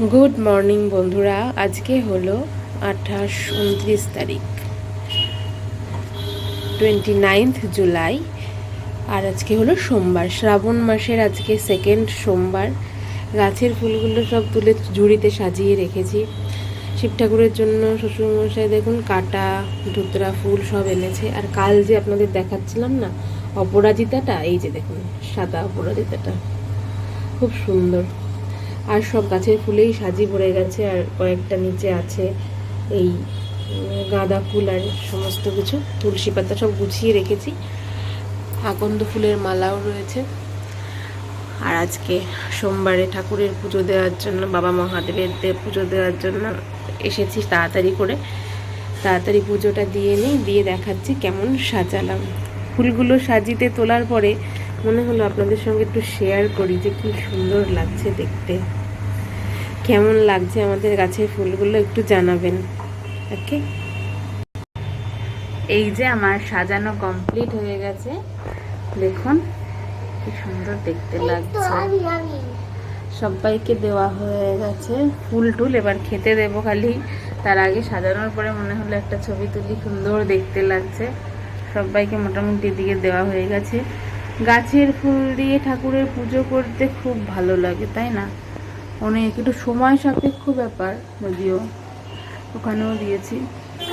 Good morning বন্ধুরা, আজকে হলো 28-29 তারিখ, 29th জুলাই। আর আজকে হলো সোমবার, শ্রাবণ মাসের আজকে সেকেন্ড সোমবার। গাছের ফুলগুলো সব তুলে ঝুড়িতে সাজিয়ে রেখেছি। শিব ঠাকুরের জন্য শ্বশুরমশাই দেখুন কাটা ধুতরা ফুল সব এনেছে। আর কাল যে আপনাদের দেখাচ্ছিলাম না অপরাজিতাটা, এই যে দেখুন সাদা অপরাজিতাটা খুব সুন্দর। আর সব গাছের ফুলেই সাজি ভরে গেছে। আর কয়েকটা নিচে আছে এই গাঁদা ফুল আর সমস্ত কিছু, তুলসী পাতা সব গুছিয়ে রেখেছি। আকন্দ ফুলের মালাও রয়েছে। আর আজকে সোমবারে ঠাকুরের পুজো দেওয়ার জন্য, বাবা মহাদেবের পুজো দেওয়ার জন্য এসেছি তাড়াতাড়ি করে। তাড়াতাড়ি পুজোটা দিয়ে নিই, দিয়ে দেখাচ্ছি কেমন সাজালাম। ফুলগুলো সাজিতে তোলার পরে মনে হলো আপনাদের সঙ্গে একটু শেয়ার করি যে কি সুন্দর লাগছে দেখতে। কেমন লাগছে আমাদের গাছের ফুলগুলো একটু জানাবেন। ওকে, এই যে আমার সাজানো কমপ্লিট হয়ে গেছে, দেখুন কি সুন্দর দেখতে লাগছে। সবাইকে দেওয়া হয়ে গেছে ফুল টুল, এবার খেতে দেবো খালি। তার আগে সাজানোর পরে মনে হলো একটা ছবি তুলি, সুন্দর দেখতে লাগছে। সবাইকে মোটামুটি দিয়ে দেওয়া হয়ে গেছে। গাছের ফুল দিয়ে ঠাকুরের পুজো করতে খুব ভালো লাগে, তাই না? অনেক একটু সময় সাপেক্ষ ব্যাপার, যদিও ওখানেও দিয়েছি।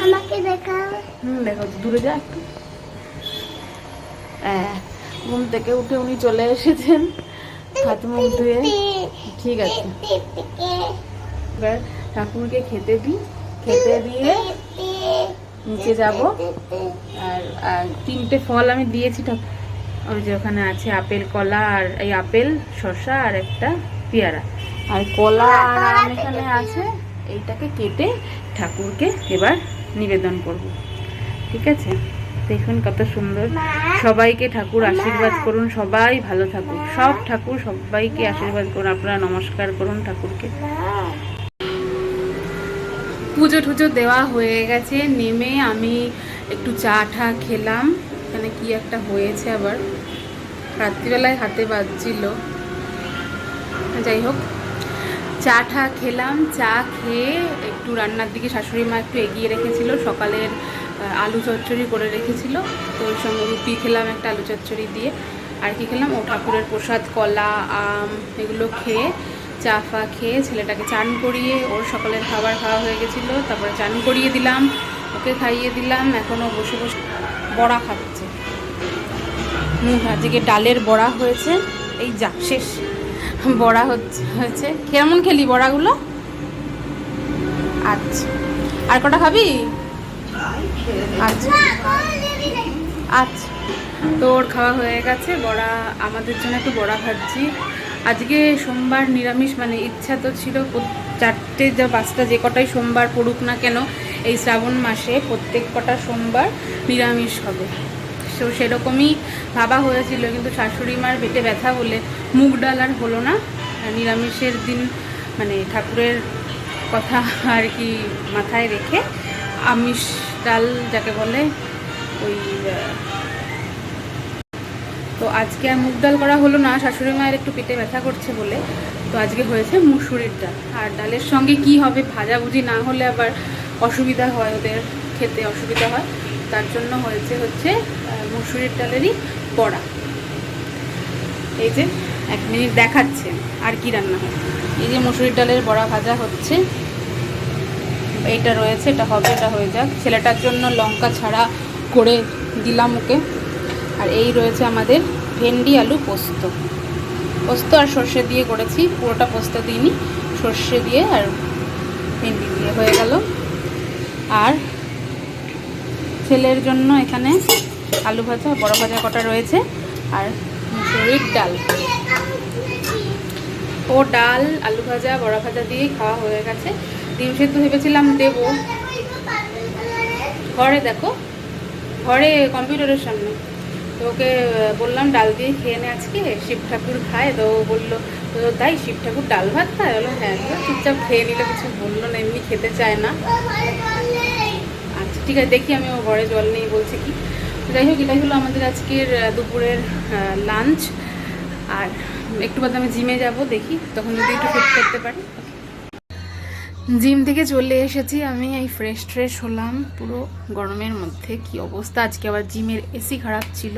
আমাকে দেখাও। দেখো, দূরে যা একটু। ঘুম থেকে উঠে উনি চলে এসেছেন, হাত মুখ ধুয়ে। ঠিক আছে, এবার ঠাকুরকে খেতে দিই, খেতে দিয়ে নিচে যাব। আর তিনটে ফল আমি দিয়েছি ঠাকুর, ওই যে ওখানে আছে আপেল কলা, আর এই আপেল শসা আর একটা পেয়ারা। আর কলা আর আম এখানে আছে। এইটাকে কেটে ঠাকুরকে এবার নিবেদন করব। ঠিক আছে, দেখুন কত সুন্দর। সবাইকে ঠাকুর আশীর্বাদ করুন, সবাই ভালো থাকুক। সব ঠাকুর সবাইকে আশীর্বাদ করুন। আপনারা নমস্কার করুন ঠাকুরকে। পুজো টুজো দেওয়া হয়ে গেছে, নেমে আমি একটু চা ঠা খেলাম। এখানে কি একটা হয়েছে আবার, রাত্রিবেলায় হাতে বাজছিল। যাই হোক, চা ঠা খেলাম। চা খেয়ে একটু রান্নার দিকে শাশুড়ি মা একটু এগিয়ে রেখেছিল, সকালের আলু চচ্চড়ি করে রেখেছিল। তো ওর সঙ্গে রুটি খেলাম একটা আলু চচ্চড়ি দিয়ে। আর কি খেলাম, ও ঠাকুরের প্রসাদ কলা আম এগুলো খেয়ে, চা ফা খেয়ে ছেলেটাকে চান করিয়ে, ওর সকালের খাবার খাওয়া হয়ে গেছিলো। তারপরে চান করিয়ে দিলাম, ওকে খাইয়ে দিলাম। এখনও বসে বসে বড়া খাচ্ছে। আজকে ডালের বড়া হয়েছে। এই যা শেষ বড়া হয়েছে। কেমন খেলি বড়াগুলো? আচ্ছা, আর কটা খাবি? আচ্ছা আচ্ছা, তো ওর খাওয়া হয়ে গেছে বড়া। আমাদের জন্য একটু বড়া ভাজছি। আজকে সোমবার নিরামিষ, মানে ইচ্ছা তো ছিল 4টে বা 5টা যে কটাই সোমবার পড়ুক না কেন, এই শ্রাবণ মাসে প্রত্যেক কটা সোমবার নিরামিষ হবে। তো সেরকমই ভাবা হয়েছিল, কিন্তু শাশুড়ি মার পেটে ব্যথা বলে মুগ ডাল আর হলো না। নিরামিষের দিন মানে ঠাকুরের কথা আর কি মাথায় রেখে আমিষ ডাল যাকে বলে ওই, তো আজকে আর মুগ ডাল করা হলো না, শাশুড়ি মায়ের একটু পেটে ব্যথা করছে বলে। তো আজকে হয়েছে মুসুরির ডাল। আর ডালের সঙ্গে কি হবে, ভাজাভুজি না হলে আবার অসুবিধা হয়, ওদের খেতে অসুবিধা হয়। তার জন্য হচ্ছে মুসুরির ডালেরই বড়া। এই যে 1 মিনিট দেখাচ্ছে আর কি রান্না হয়। এই যে মুসুরির ডালের বড়া ভাজা হচ্ছে, এইটা রয়েছে, এটা হবে, এটা হয়ে যাক। ছেলেটার জন্য লঙ্কা ছাড়া করে দিলাম ওকে। আর এই রয়েছে আমাদের ভেন্ডি আলু পোস্ত। পোস্ত আর সর্ষে দিয়ে করেছি, পুরোটা পোস্ত দিইনি, সর্ষে দিয়ে আর ভেন্ডি দিয়ে হয়ে গেল। আর ছেলের জন্য এখানে আলু ভাজা, বড় ভাজা কটা রয়েছে, আর মুসুরির ডাল। ও ডাল আলু ভাজা বড়া ভাজা দিয়ে খাওয়া হয়ে গেছে। ডিম সেদ্ধ ভেবেছিলাম দেবো, ঘরে দেখো, ঘরে কম্পিউটারের সামনে। তো ওকে বললাম ডাল দিয়ে খেয়ে নে, আজকে শিব ঠাকুর খায়। তো ও বললো, তো তাই শিব ঠাকুর ডাল ভাত খায়? বললো হ্যাঁ। চুপচাপ খেয়ে নিলে, কিছু বললো না, এমনি খেতে চায় না। আচ্ছা ঠিক আছে, দেখি আমি ও ঘরে জল নেই বলছে কি। যাই হোক, এটাই হলো আমাদের আজকের দুপুরের লাঞ্চ। আর একটু বাদে আমি জিমে যাব, দেখি তখন যদি একটু ফিট করতে পারি। জিম থেকে চলে এসেছি আমি, এই ফ্রেশ হলাম পুরো গরমের মধ্যে। কি অবস্থা, আজকে আবার জিমের এসি খারাপ ছিল।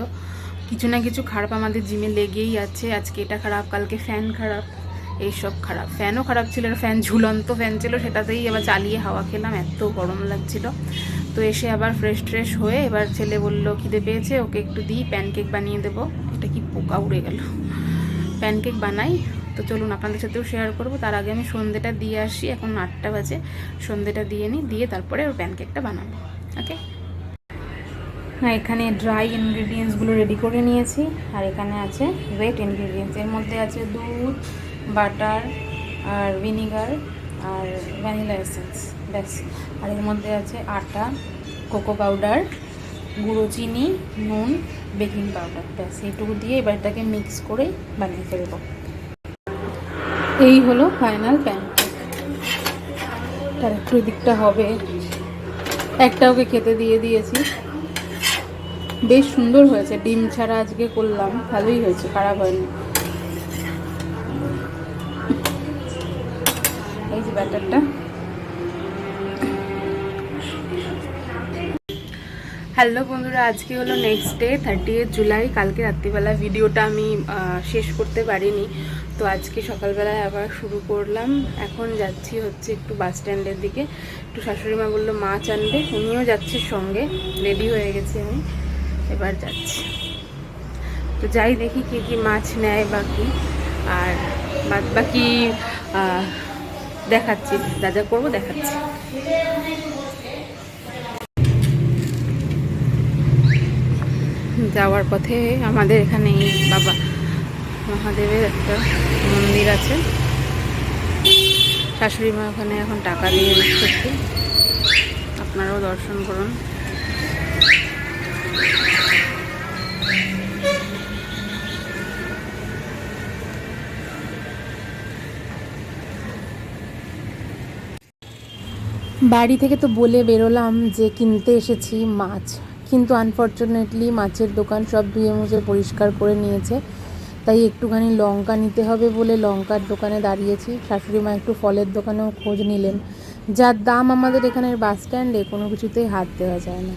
কিছু না কিছু খারাপ আমাদের জিমে লেগেই আছে। আজকে এটা খারাপ, কালকে ফ্যান খারাপ, এইসব খারাপ। ফ্যানও খারাপ ছিল, ফ্যান ঝুলন্ত ফ্যান ছিল, সেটাতেই আবার চালিয়ে হাওয়া খেলাম, এত গরম লাগছিল। তো এসে আবার ফ্রেশ হয়ে এবার ছেলে বলল খিদে পেয়েছে, ওকে একটু দিই, প্যানকেক বানিয়ে দেবো। এটা কি পোকা উড়ে গেল, প্যানকেক বানাই। তো চলুন আপনাদের সাথেও শেয়ার করব। তার আগে আমি সন্ধ্যেটা দিয়ে আসি, এখন 8টা বাজে। সন্ধ্যেটা দিয়ে নিই, দিয়ে তারপরে ওর প্যানকেকটা বানাবো। ওকে, হ্যাঁ, এখানে ড্রাই ইনগ্রিডিয়েন্টসগুলো রেডি করে নিয়েছি, আর এখানে আছে ওয়েট ইনগ্রিডিয়েন্টস। এর মধ্যে আছে দুধ, বাটার, আর ভিনিগার, আর ভ্যানিলা এসেন্স, ব্যাস। আর এর মধ্যে আছে আটা, কোকো পাউডার, গুঁড়ো চিনি, নুন, বেকিং পাউডার, ব্যাস। এইটুকু দিয়ে এবার এটাকে মিক্স করে বানিয়ে ফেলবো। এই হলো ফাইনাল প্যানকেক। তার একটু দিকটা হবে, একটা ওকে খেতে দিয়ে দিয়েছি। বেশ সুন্দর হয়েছে, ডিম ছাড়া আজকে করলাম, ভালোই হয়েছে, খারাপ হয়নি। এই যে ব্যাটারটা। হ্যালো বন্ধুরা, আজকে হলো নেক্সট ডে, 30 জুলাই। কালকে রাত্রিবেলা ভিডিওটা আমি শেষ করতে পারিনি, তো আজকে সকালবেলায় আবার শুরু করলাম। এখন যাচ্ছি হচ্ছে একটু বাস স্ট্যান্ডের দিকে, একটু শাশুড়ি মা বললো মাছ আনবে, উনিও যাচ্ছে সঙ্গে। রেডি হয়ে গেছি আমি, এবার যাচ্ছি। তো যাই দেখি কী কী মাছ নেয় বাকি, আর বাদ বাকি দেখাচ্ছি, যা যা করবো দেখাচ্ছি। যাওয়ার পথে আমাদের এখানে বাবা মহাদেবের একটা মন্দির আছে, শাশুড়ি মা ওখানে এখন টাকা দিয়ে দিচ্ছে, আপনারাও দর্শন করুন। বাড়ি থেকে তো বলে বেরোলাম যে কিনতে এসেছি মাছ, কিন্তু আনফর্চুনেটলি মাছের দোকান সব ধুয়ে মুছে পরিষ্কার করে নিয়েছে, তাই একটুখানি লঙ্কা নিতে হবে বলে লঙ্কার দোকানে দাঁড়িয়েছি। শাশুড়ি মা একটু ফলের দোকানেও খোঁজ নিলেন, যার দাম আমাদের এখানের বাস স্ট্যান্ডে কোনো কিছুতেই হাত দেওয়া যায় না।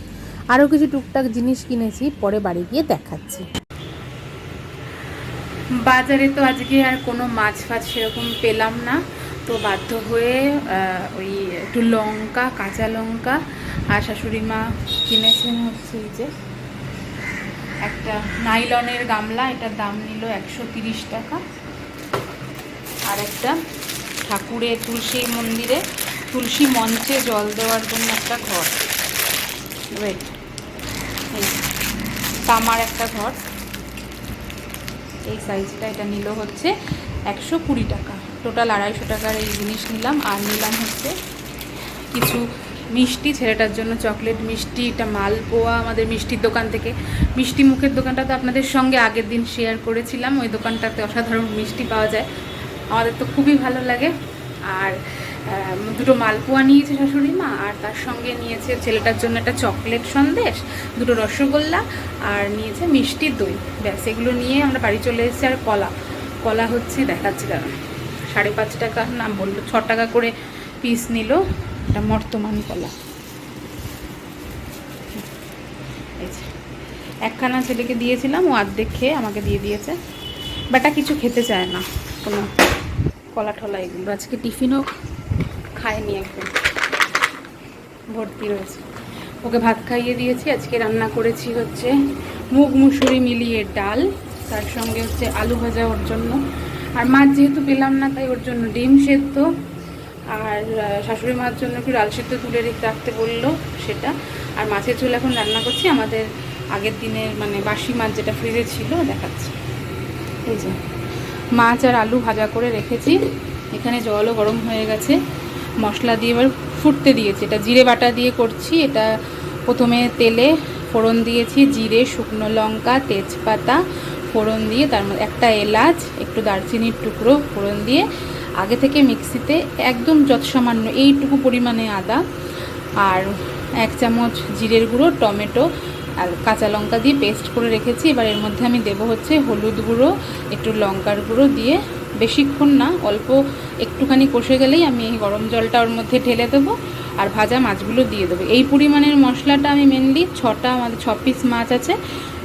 আরও কিছু টুকটাক জিনিস কিনেছি, পরে বাড়ি গিয়ে দেখাচ্ছি। বাজারে তো আজকে আর কোনো মাছ ফাছ সেরকম পেলাম না, তো বাধ্য হয়ে ওই একটু লঙ্কা, কাঁচা লঙ্কা, আর শাশুড়ি মা কিনেছেন হচ্ছে যে একটা নাইলনের গামলা, এটার দাম নিল 130 টাকা। আর একটা ঠাকুরের তুলসী মন্দিরে তুলসী মঞ্চে জল দেওয়ার জন্য একটা ঘর, এই তামার একটা ঘর, এই সাইজটা, এটা নিল হচ্ছে 120 টাকা। টোটাল 250 টাকার এই জিনিস নিলাম। আর নিলাম হচ্ছে কিছু মিষ্টি, ছেলেটার জন্য চকলেট মিষ্টি, এটা মালপোয়া আমাদের মিষ্টির দোকান থেকে। মিষ্টি মুখের দোকানটা তো আপনাদের সঙ্গে আগের দিন শেয়ার করেছিলাম, ওই দোকানটাতে অসাধারণ মিষ্টি পাওয়া যায়, আমাদের তো খুবই ভালো লাগে। আর দুটো মালপোয়া নিয়েছে শাশুড়ি মা, আর তার সঙ্গে নিয়েছে ছেলেটার জন্য একটা চকলেট সন্দেশ, দুটো রসগোল্লা, আর নিয়েছে মিষ্টির দই, ব্যাস। এগুলো নিয়ে আমরা বাড়ি চলে এসেছি। আর কলা হচ্ছে দেখাচ্ছি, দাঁড়া, 5.5 টাকা না, বললো 6 টাকা করে পিস নিল, এটা বর্তমান কলা। একখানা ছেলেকে দিয়েছিলাম, ও অর্ধেক খেয়ে আমাকে দিয়ে দিয়েছে। বাটা কিছু খেতে চায় না, কোনো কলা ঠলা এগুলো। আজকে টিফিনও খায়নি, একদম ভর্তি রয়েছে। ওকে ভাত খাইয়ে দিয়েছি। আজকে রান্না করেছি হচ্ছে মুগ মুসুরি মিলিয়ে ডাল, তার সঙ্গে হচ্ছে আলু ভাজা ওর জন্য। আর মাছ যেহেতু পেলাম না, তাই ওর জন্য ডিম সেদ্ধ, আর শাশুড়ি মার জন্য একটু ডাল সেদ্ধ তুলে রাখতে বললো, সেটা। আর মাছের ঝোল এখন রান্না করছি, আমাদের আগের দিনের মানে বাসি মাছ যেটা ফ্রিজে ছিল, দেখাচ্ছি। এই যে মাছ আর আলু ভাজা করে রেখেছি, এখানে জলও গরম হয়ে গেছে, মশলা দিয়ে এবার ফুটতে দিয়েছি। এটা জিরে বাটা দিয়ে করছি। এটা প্রথমে তেলে ফোড়ন দিয়েছি, জিরে, শুকনো লঙ্কা, তেজপাতা ফোড়ন দিয়ে, তার মধ্যে একটা এলাচ, একটু দারচিনির টুকরো ফোড়ন দিয়ে আগে থেকে মিক্সিতে একদম যৎসামান্য এইটুকু পরিমাণে আদা আর 1 চামচ জিরের গুঁড়ো, টমেটো আর কাঁচা লঙ্কা দিয়ে পেস্ট করে রেখেছি। এবার এর মধ্যে আমি দেবো হচ্ছে হলুদ গুঁড়ো, একটু লঙ্কার গুঁড়ো দিয়ে বেশিক্ষণ না, অল্প একটুখানি কষে গেলেই আমি এই গরম জলটা ওর মধ্যে ঢেলে দেবো আর ভাজা মাছগুলো দিয়ে দেবো। এই পরিমাণের মশলাটা আমি মেনলি আমাদের 6 পিস মাছ আছে,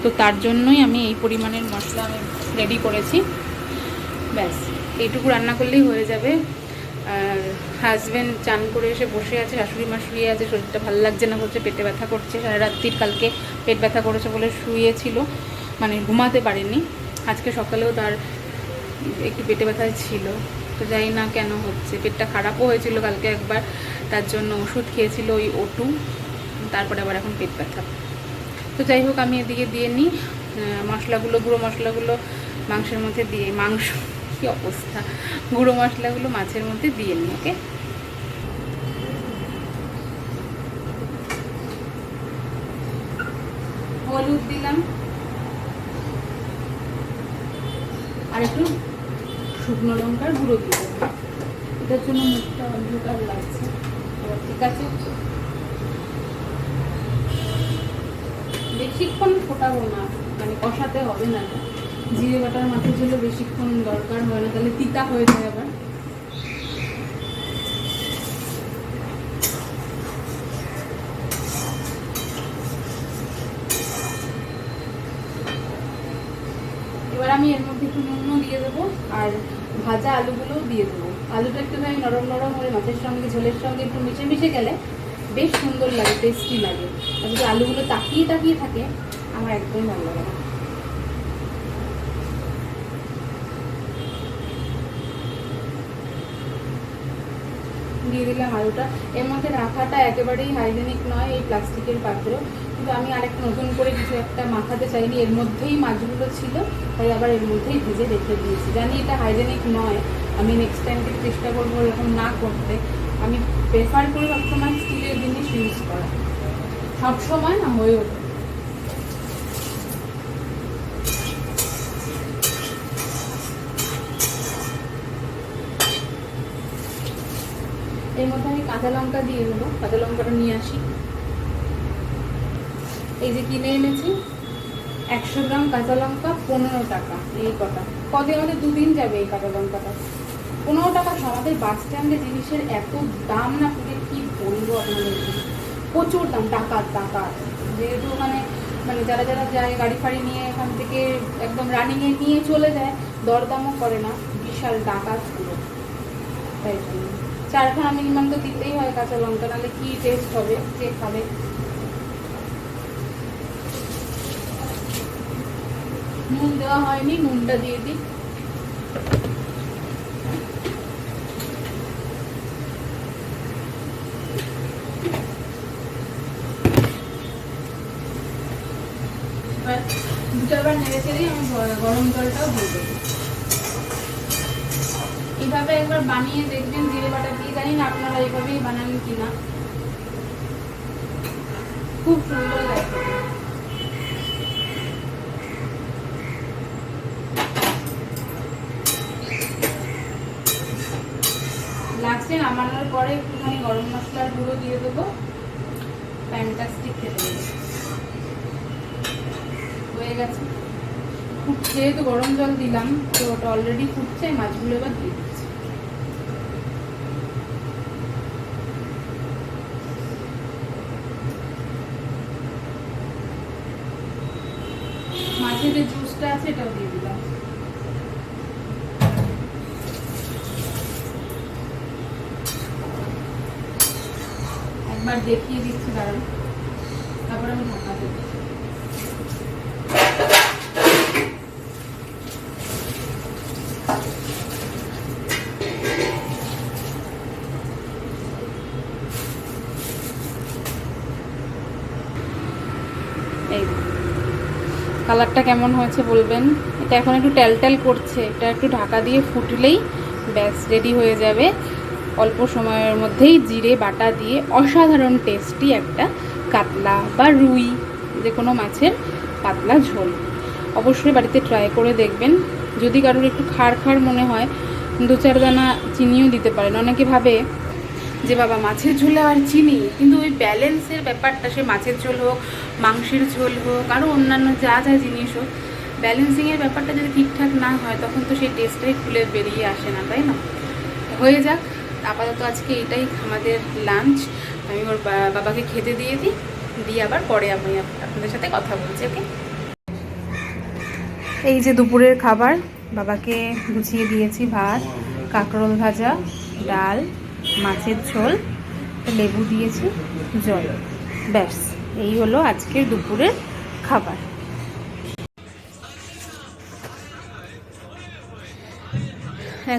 তো তার জন্যই আমি এই পরিমাণের মশলা আমি রেডি করেছি। ব্যাস এইটুকু রান্না করলেই হয়ে যাবে। আর হাজব্যান্ড চান করে এসে বসে আছে, শাশুড়ি মা শুয়ে আছে, শরীরটা ভালো লাগছে না, বলছে পেটে ব্যথা করছে। সারা রাত্রির কালকে পেট ব্যথা করেছে বলে শুয়েছিল, মানে ঘুমাতে পারেনি। আজকে সকালেও তার একটু পেটে ব্যথা ছিল, তো জানি না কেন হচ্ছে। পেটটা খারাপও হয়েছিল কালকে একবার, তার জন্য ওষুধ খেয়েছিল ওই O2, তারপরে আবার এখন পেট ব্যথা। তো যাই হোক, আমি এদিকে দিয়ে নিই মশলাগুলো, গুঁড়ো মশলাগুলো মাংসের মধ্যে দিয়ে, মাংস কি অবস্থা, গুঁড়ো মশলাগুলো মাছের মধ্যে দিয়ে নিই। ওকে, হলুদ দিলাম আর একটু শুকনো লঙ্কার গুঁড়ো দিয়ে দেবো, এটার জন্য মুখটা অন্ধকার লাগছে। ঠিক আছে, বেশিক্ষণ ফোটাবো না, মানে কষাতে হবে না। জিরে বাটার মাছের ঝোলে বেশিক্ষণ দরকার হয় না, তাহলে তিতা হয়ে যায় আবার। এবার আমি এর মধ্যে একটু নুনও দিয়ে দেবো আর ভাজা আলুগুলোও দিয়ে দেবো। আলুটা একটুখানি নরম নরম হয়ে মাছের সঙ্গে ঝোলের সঙ্গে একটু মিশে মিশে গেলে বেশ সুন্দর লাগে, টেস্টি লাগে। আর যদি আলুগুলো তাকিয়ে তাকিয়ে থাকে, আমার একদমই ভালো লাগে না। দিয়ে দিলাম আলুটা। এর মধ্যে রাখাটা একেবারেই হাইজেনিক নয়, এই প্লাস্টিকের পাত্র, কিন্তু আমি আরেকটা নতুন করে কিছু একটা মাখাতে চাইনি। এর মধ্যেই মাছগুলো ছিল, তাই আবার এর মধ্যেই ভেজে রেখে দিয়েছি। জানি এটা হাইজেনিক নয়, আমি নেক্সট টাইম থেকে চেষ্টা করবো এরকম না করতে। আমি প্রেফার করি সবসময় স্টিলের জিনিস ইউজ করা, সবসময় না হয়ে ওঠে। এর মধ্যে আমি কাঁচা লঙ্কা দিয়ে দেবো, কাঁচা লঙ্কাটা নিয়ে আসি। এই যে কিনে এনেছি 100 গ্রাম কাঁচা লঙ্কা, 15 টাকা। এই কটা কদিন, আমাদের 2 দিন যাবে এই কাঁচা লঙ্কাটা। 15 টাকা। আমাদের বাস স্ট্যান্ডে জিনিসের এত দাম না, পুজো কি বলবো আপনাদেরকে, প্রচুর দাম, টাকা। যেহেতু মানে যারা যারা যায় গাড়ি ফাড়ি নিয়ে এখান থেকে একদম রানিংয়ে নিয়ে চলে যায়, দরদামও করে না, বিশাল টাকা পুরো। তাই জন্য 4খানা মিনিমাম তো দিতেই হয় কাঁচা লঙ্কা, নাহলে কি টেস্ট হবে, কে খাবে। নুন দেওয়া হয়নি, নুনটা দিয়ে দিই। দু চারবার নেড়ে চেড়েই আমি গরম জলটাও দিয়ে দেবো। এইভাবে একবার বানিয়ে দেখবেন জিরে বাটা দিয়ে। জানি না আপনারা এইভাবেই বানান কিনা, খুব সুন্দর লাগে। লাস্টে নামানোর পরে একটুখানি গরম মশলার গুঁড়ো দিয়ে দেবো, ফ্যান্টাস্টিক খেতে হবে। হয়ে গেছে, যেহেতু গরম জল দিলাম তো ওটা অলরেডি ফুটছে, মাছগুলো এবার দিয়ে দিচ্ছি। মাছের যে জুসটা আছে এটাও দিয়ে দিলাম। একবার দেখিয়ে দিচ্ছি, দাঁড়ান, তারপর আমি ঢাকা দেবো। এই কালারটা কেমন হয়েছে বলবেন। এটা এখন একটু ট্যাল করছে, এটা একটু ঢাকা দিয়ে ফুটলেই ব্যাস রেডি হয়ে যাবে। অল্প সময়ের মধ্যেই জিরে বাটা দিয়ে অসাধারণ টেস্টি একটা কাতলা বা রুই, যে কোনো মাছের পাতলা ঝোল। অবশ্যই বাড়িতে ট্রাই করে দেখবেন। যদি কারোর একটু খাড় মনে হয়, 2-4 দানা চিনিও দিতে পারেন। অনেকে ভাবে যে বাবা মাছের ঝোলে আর চিনি, কিন্তু ওই ব্যালেন্সের ব্যাপারটা, সে মাছের ঝোল হোক, মাংসের ঝোল হোক, আরও অন্যান্য যা যা জিনিস হোক, ব্যালেন্সিংয়ের ব্যাপারটা যদি ঠিকঠাক না হয় তখন তো সেই টেস্টটাই খুলে বেরিয়ে আসে না, তাই না? হয়ে যাক, আপাতত আজকে এটাই আমাদের লাঞ্চ। আমি ওর বাবাকে খেতে দিয়ে দিই, দিয়ে আবার পরে আমি আপনাদের সাথে কথা বলছি। ওকে, এই যে দুপুরের খাবার বাবাকে গুছিয়ে দিয়েছি, ভাত, কাঁকরোল ভাজা, ডাল, মাছের ঝোল, লেবু দিয়েছি, জল, ব্যাস এই হলো আজকের দুপুরের খাবার।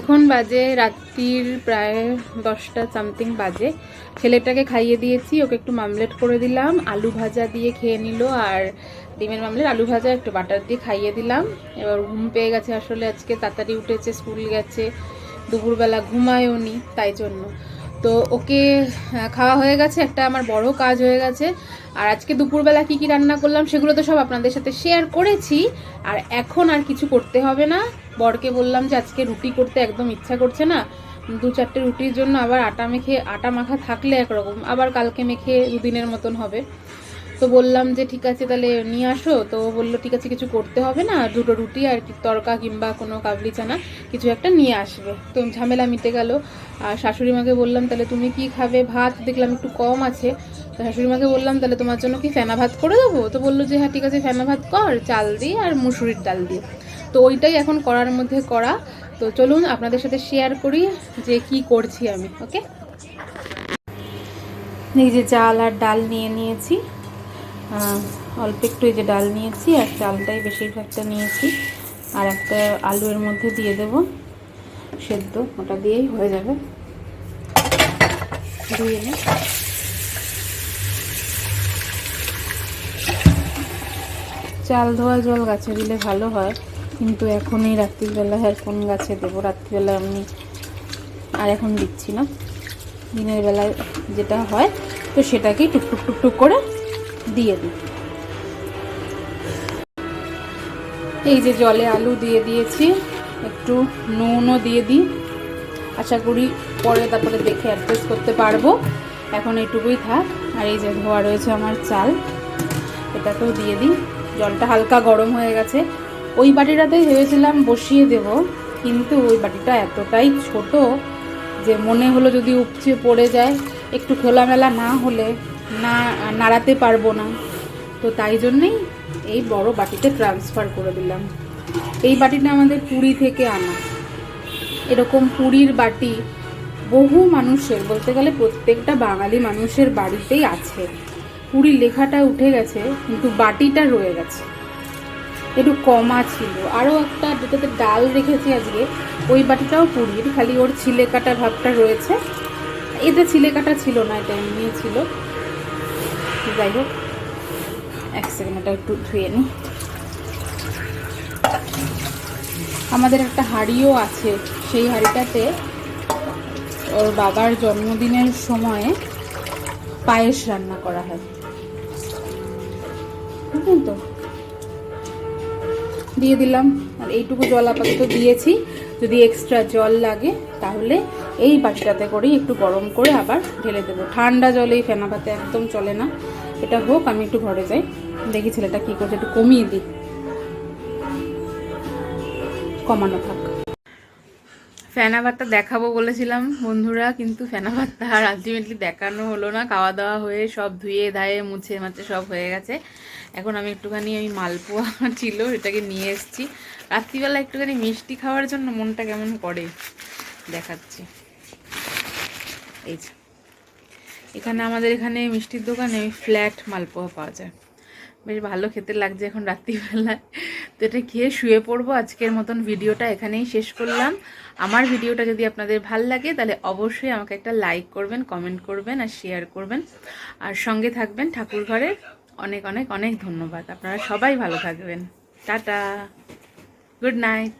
এখন বাজে রাত্রির প্রায় 10টা সামথিং বাজে। ছেলেটাকে খাইয়ে দিয়েছি, ওকে একটু মামলেট করে দিলাম, আলু ভাজা দিয়ে খেয়ে নিল, আর ডিমের মামলেট আলু ভাজা একটু বাটার দিয়ে খাইয়ে দিলাম। এবার ঘুম পেয়ে গেছে, আসলে আজকে তাড়াতাড়ি উঠেছে, স্কুল গেছে, দুপুরবেলা ঘুমায়ও নি, তাই জন্য। তো ওকে খাওয়া হয়ে গেছে, একটা আমার বড় কাজ হয়ে গেছে। আর আজকে দুপুরবেলা কি কি রান্না করলাম সেগুলো তো সব আপনাদের সাথে শেয়ার করেছি, আর এখন আর কিছু করতে হবে না। বরকে বললাম যে আজকে রুটি করতে একদম ইচ্ছা করছে না, 2-4টে রুটির জন্য আবার আটা মাখা থাকলে একরকম, আবার কালকে মেখে দুদিনের মতন হবে। তো বললাম যে ঠিক আছে তাহলে নিয়ে আসো, তো বললো ঠিক আছে কিছু করতে হবে না, 2টো রুটি আর তড়কা কিংবা কোনো কাবলি চানা কিছু একটা নিয়ে আসবে, তো ঝামেলা মিটে গেল। আর শাশুড়ি মাকে বললাম তাহলে তুমি কি খাবে, ভাত দেখলাম একটু কম আছে, তো শাশুড়ি মাকে বললাম তাহলে তোমার জন্য কি ফেনা ভাত করে দেবো, তো বললো যে হ্যাঁ ঠিক আছে ফেনা ভাত কর, চাল দিয়ে আর মুসুরির ডাল দিয়ে। তো ওইটাই এখন করার মধ্যে করা। তো চলুন আপনাদের সাথে শেয়ার করি যে কি করছি আমি। ওকে, এই যে চাল আর ডাল নিয়ে নিয়েছি, অল্প একটু এই যে ডাল নিয়েছি আর চালটাই বেশিরভাগটা নিয়েছি, আর একটা আলু এর মধ্যে দিয়ে দেব সেদ্ধ, ওটা দিয়েই হয়ে যাবে। ধুয়ে নিই। চাল ধোয়া জল গাছে দিলে ভালো হয়, কিন্তু এখন এই রাত্রিবেলায় আর কোন গাছে দেবো, রাত্রিবেলা আমি আর এখন দিচ্ছি না, দিনের বেলায় যেটা হয় তো সেটাকেই টুকটুক টুকটুক করে দিয়ে দিই। এই যে জলে আলু দিয়ে দিয়েছি, একটু নুনও দিয়ে দিই, আশা করি পরে তারপরে দেখে অ্যাডজাস্ট করতে পারবো, এখন এইটুকুই থাক। আর এই যে ধোয়া রয়েছে আমার চাল, এটাকেও দিয়ে দিই। জলটা হালকা গরম হয়ে গেছে, ওই বাটিটাতেই ভেবেছিলাম বসিয়ে দেব, কিন্তু ওই বাটিটা এতটাই ছোট যে মনে হলো যদি উপচে পড়ে যায়, একটু খোলামেলা না হলে না নাড়াতে পারবো না, তো তাই জন্যেই এই বড় বাটিতে ট্রান্সফার করে দিলাম। এই বাটিটা আমাদের পুরী থেকে আনা, এরকম পুরীর বাটি বহু মানুষের, বলতে গেলে প্রত্যেকটা বাঙালি মানুষের বাড়িতেই আছে। পুরীর লেখাটা উঠে গেছে কিন্তু বাটিটা রয়ে গেছে, একটু কমা ছিল। আরও একটা যেটাতে ডাল রেখেছি আজকে, ওই বাটিটাও পুরীর, খালি ওর ছিলে কাটা ভাবটা রয়েছে, এতে ছিলে কাটা ছিল না, এটা এমনি ছিল। যাই হোক, এক সেকেন্ড এটা একটু ধুয়ে নিই। আমাদের একটা হাঁড়িও আছে, সেই হাঁড়িটাতে ওর বাবার জন্মদিনের সময়ে পায়েস রান্না করা হয়, বুঝলেন তো। দিয়ে দিলাম, আর এইটুকু জল আপাতত দিয়েছি, যদি এক্সট্রা জল লাগে তাহলে এই বাটিটাতে করেই একটু গরম করে আবার ঢেলে দেবো। ঠান্ডা জলে এই ফেনা ভাতে একদম চলে না। এটা হোক, আমি একটু ঘরে যাই, দেখি ছেলেটা কী করছে, একটু কমিয়ে দিই, কমানো থাক। ফেনা ভাতটা দেখাবো বলেছিলাম বন্ধুরা, কিন্তু ফেনা ভাতটা আর আলটিমেটলি দেখানো হলো না। খাওয়া দাওয়া হয়ে সব ধুয়ে ধায়ে মুছে মাছে সব হয়ে গেছে। এখন আমি একটুখানি ওই মালপোয়া ছিল এটাকে নিয়ে এসেছি, রাত্রিবেলা একটুখানি মিষ্টি খাওয়ার জন্য মনটা কেমন করে, দেখাচ্ছি। এই যে এখানে আমাদের এখানে মিষ্টির দোকানে ওই ফ্ল্যাট মালপোয়া পাওয়া যায়, বেশ ভালো খেতে লাগছে এখন রাত্রিবেলায়। তো এটা খেয়ে শুয়ে পড়বো। আজকের মতন ভিডিওটা এখানেই শেষ করলাম। আমার ভিডিওটা যদি আপনাদের ভাল লাগে তাহলে অবশ্যই আমাকে একটা লাইক করবেন, কমেন্ট করবেন আর শেয়ার করবেন, আর সঙ্গে থাকবেন ঠাকুর ঘরের। অনেক অনেক অনেক ধন্যবাদ। আপনারা সবাই ভালো থাকবেন। Tata, good night.